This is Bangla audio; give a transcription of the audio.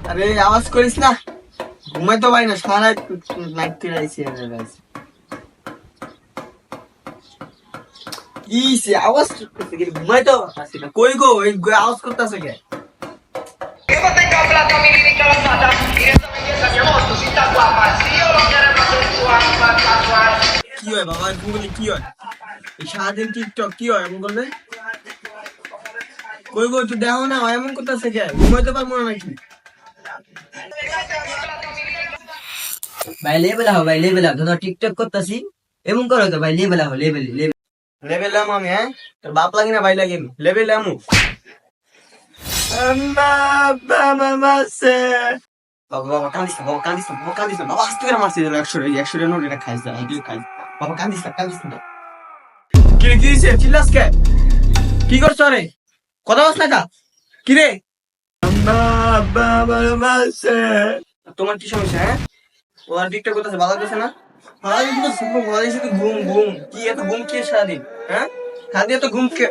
আরে আওয়াজ করিস না, ঘুমাই তো পারি না, সারা রাত নাইট করে আইছি। কি সে আওয়াজ করতেছে, কি ঘুমাই তো আসি না, কই গো এই আওয়াজ করতেছে কে? Io tengo un plato mi rincalzata direttamente da mio mosto si sta qua ma se io lo chiamo casuale কি হয় বাবা, এরকম করলে কি হয়? এই সারাদিন টিকটক কি হয় এমন করলে? কই গো একটু দেখো না, এমন করতেছে কে? ঘুমাইতে পারবো না নাকি? ভাই লেবেল হও, ভাই লেবেল হও, তোমরা টিকটক করতেছি এমন করো তো ভাই, লেবেল হও, লেবেল লেবেল। লেভেল আমু আমি, হ্যাঁ? তোর বাপ লাগি না ভাই লাগে আমি লেভেল আমু। বাবা বাবা কান্দিস না, বাবা কান্দিস না, বাবা কান্দিস না, বাবা আস্তে করে মারছি, 100 নোট এটা খাইছ না, এগুলো খাইছ। বাবা কান্দিস না, কান্দিস না। কি রে, কি হইছে? চিল্লাস কে? কি করছ রে? কথা বলছ না কা? কি রে? তোমার কি সমস্যা, হ্যাঁ? ও আর টিকটক করতেছে, ভালো লাগতেছে না? সারাদিন তো ঘুম ঘুম, কি এত ঘুম কি সারাদিন, হ্যাঁ? সারাদিন এত ঘুম কে?